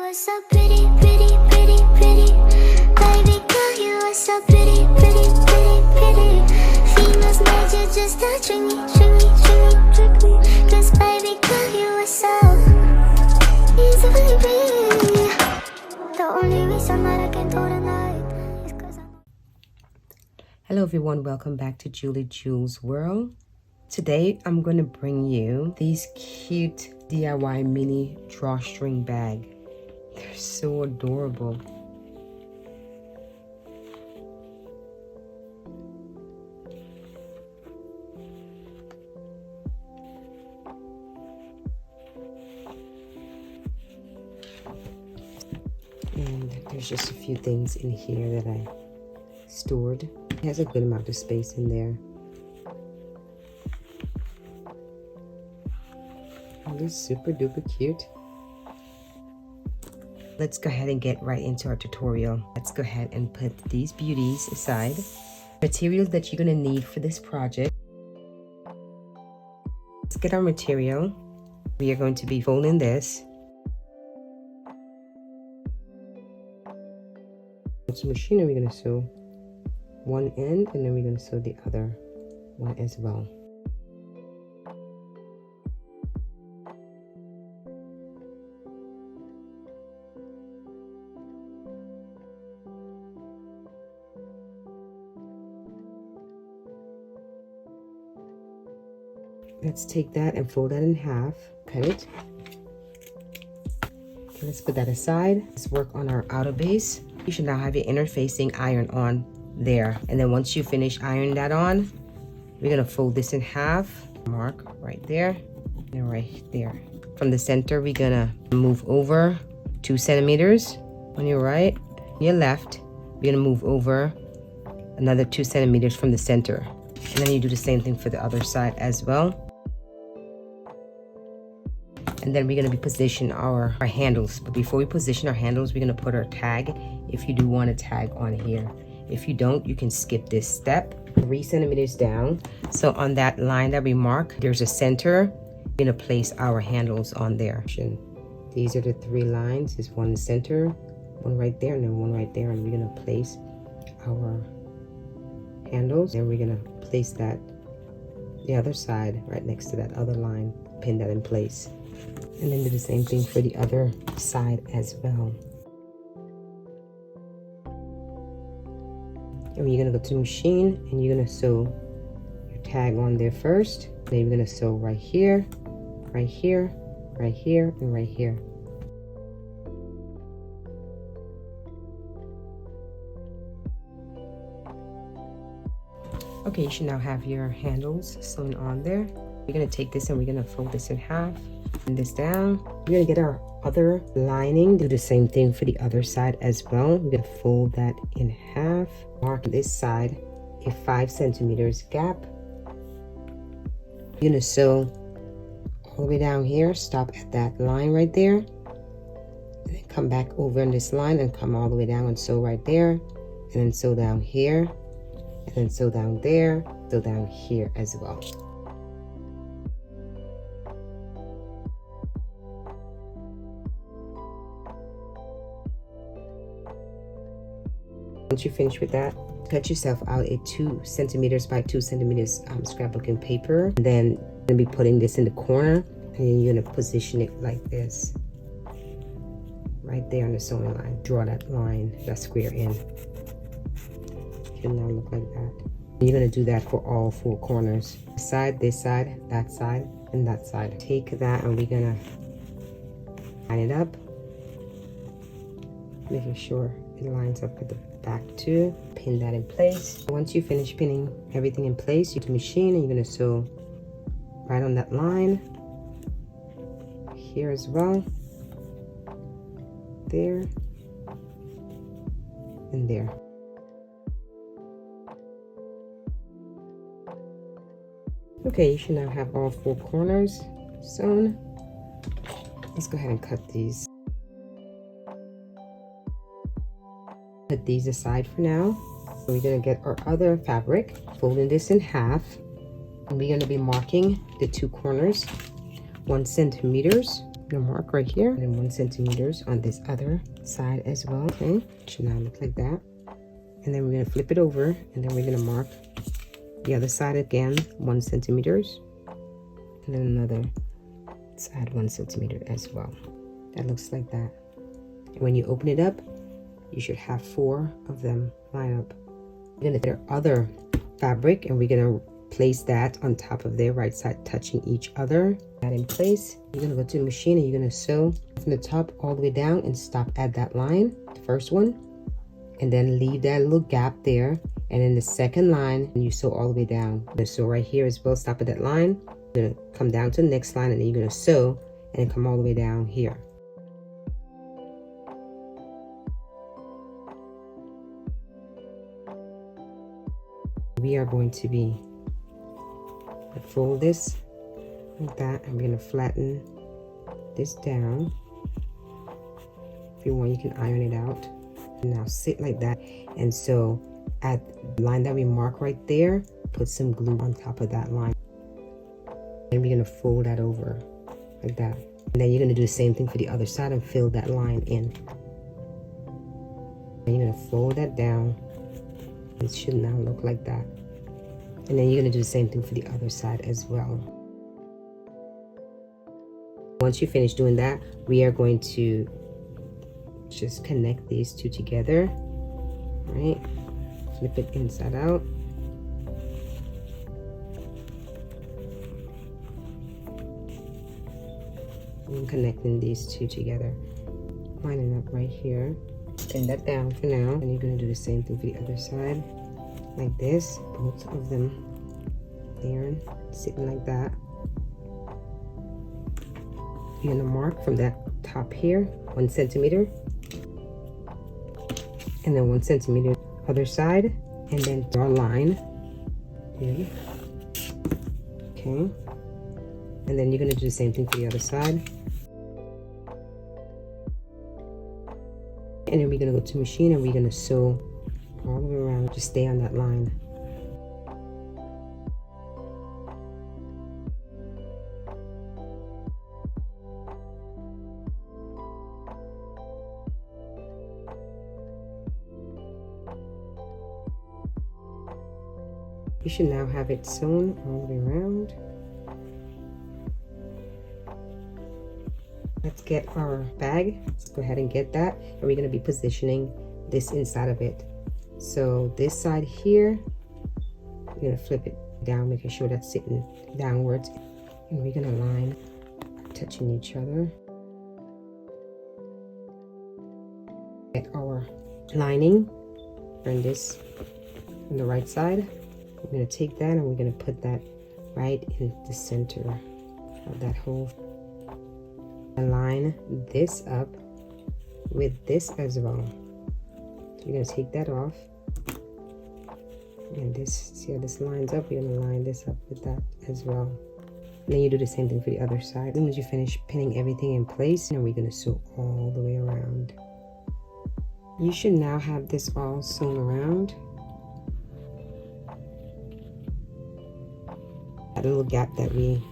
are so pretty, pretty, pretty, pretty. Baby girl, you are so pretty, pretty, pretty, pretty. Females made you just to trick me, trick me, trick me, trick me. 'Cause baby girl, you are so easily pretty. The only reason that I can do tonight is 'cause I'm... Hello everyone, welcome back to Julie Jules World. Today I'm going to bring you these cute DIY mini drawstring bag. They're so adorable. And there's just a few things in here that I stored. It has a good amount of space in there. It's super duper cute. Let's go ahead and get right into our tutorial. Let's go ahead and put these beauties aside. Materials that you're going to need for this project. Let's get our material. We are going to be folding this. With some machine, we're going to sew one end and then we're going to sew the other one as well. Let's take that and fold that in half, cut it. Okay, let's put that aside. Let's work on our outer base. You should now have your inner facing iron on there. And then once you finish ironing that on, we're gonna fold this in half. Mark right there and right there. From the center, we're gonna move over 2 centimeters on your right. On your left, we're gonna move over another 2 centimeters from the center. And then you do the same thing for the other side as well. And then we're going to be positioning our handles. But before we position our handles, we're going to put our tag, if you do want a tag on here. If you don't, you can skip this step. 3 centimeters down. So on that line that we mark, there's a center. We're going to place our handles on there. These are the 3 lines. There's one in the center, one right there, and then one right there. And we're going to place our handles. And we're going to place that the other side right next to that other line. Pin that in place. And then do the same thing for the other side as well. And you're gonna go to the machine and you're gonna sew your tag on there first. Then you're gonna sew right here, right here, right here, and right here. Okay, you should now have your handles sewn on there. We're gonna take this and we're gonna fold this in half. And this down. We're gonna get our other lining. Do the same thing for the other side as well. We're gonna fold that in half. Mark this side a 5 centimeters gap. You're gonna sew all the way down here. Stop at that line right there. And then come back over in this line and come all the way down and sew right there. And then sew down here. And then sew down there. Sew down here as well. Once you finish with that, cut yourself out a 2 centimeters by 2 centimeters scrapbooking paper. And then you're gonna be putting this in the corner, and then you're gonna position it like this, right there on the sewing line. Draw that line, that square in. It should now look like that. And you're gonna do that for all 4 corners. This side, that side, and that side. Take that, and we're gonna line it up, making sure it lines up with the back too. Pin that in place. Once you finish pinning everything in place, you do machine and you're going to sew right on that line here as well, there and there. Okay, you should now have all 4 corners sewn. Let's go ahead and cut these. Put these aside for now. So we're going to get our other fabric, folding this in half, and we're going to be marking the 2 corners 1 centimeters gonna mark right here and then 1 centimeters on this other side as well. Okay, should now look like that. And then we're gonna flip it over and then we're gonna mark the other side again 1 centimeters, and then another side 1 centimeter as well. That looks like that. And when you open it up, you should have 4 of them line up. We're gonna get our other fabric and we're gonna place that on top of their right side, touching each other. That in place, you're gonna go to the machine and you're gonna sew from the top all the way down and stop at that line, the first one, and then leave that little gap there. And in the second line, you sew all the way down. You're gonna sew right here as well, stop at that line. You're gonna come down to the next line and then you're gonna sew and come all the way down here. We are going to be fold this like that, and we're going to flatten this down. If you want, you can iron it out. And now sit like that. And so at the line that we mark right there, put some glue on top of that line. And we're going to fold that over like that. And then you're going to do the same thing for the other side and fill that line in. And you're going to fold that down. It should now look like that. And then you're going to do the same thing for the other side as well. Once you finish doing that, we are going to just connect these two together. Right? Flip it inside out. I'm connecting these two together. Lining up right here. Pin that down for now. And you're going to do the same thing for the other side. Like this, both of them there, sitting like that. You're gonna mark from that top here 1 centimeter, and then 1 centimeter other side, and then draw a line here. Okay, and then you're gonna do the same thing for the other side. And then we're gonna go to machine and we're gonna sew all the way around. Just stay on that line. You should now have it sewn all the way around. Let's get our bag. Let's go ahead and get that. And we're going to be positioning this inside of it. So this side here, we're going to flip it down, making sure that's sitting downwards. And we're going to line, touching each other. Get our lining. Turn this on the right side. We're going to take that and we're going to put that right in the center of that hole. Line this up with this as well. So you're going to take that off. And this, see how this lines up? You're going to line this up with that as well. And then you do the same thing for the other side. As soon as you finish pinning everything in place, and we're going to sew all the way around. You should now have this all sewn around. That little gap that we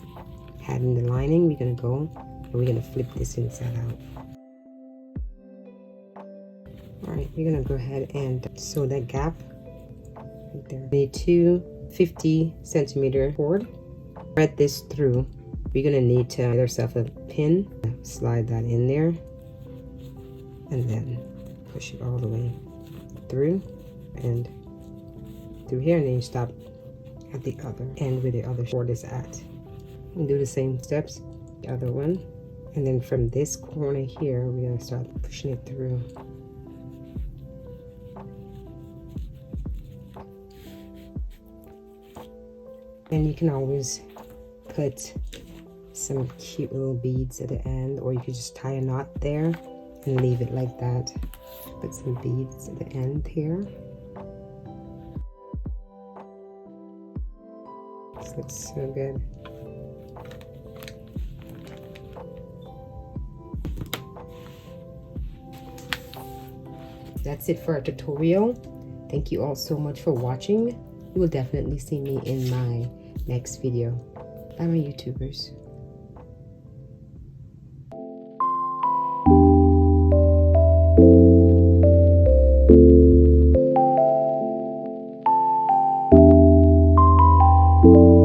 had in the lining, we're going to go and we're going to flip this inside out. Alright, we're going to go ahead and sew that gap right there. We need 2 50 centimeter cord. Thread this through. We're going to need to get ourselves a pin. Slide that in there. And then push it all the way through and through here, and then you stop at the other end where the other cord is at. And do the same steps, the other one. And then from this corner here, we're going to start pushing it through. And you can always put some cute little beads at the end, or you could just tie a knot there and leave it like that. Put some beads at the end here. This looks so good. That's it for our tutorial. Thank you all so much for watching. You will definitely see me in my next video. Bye, my YouTubers. you.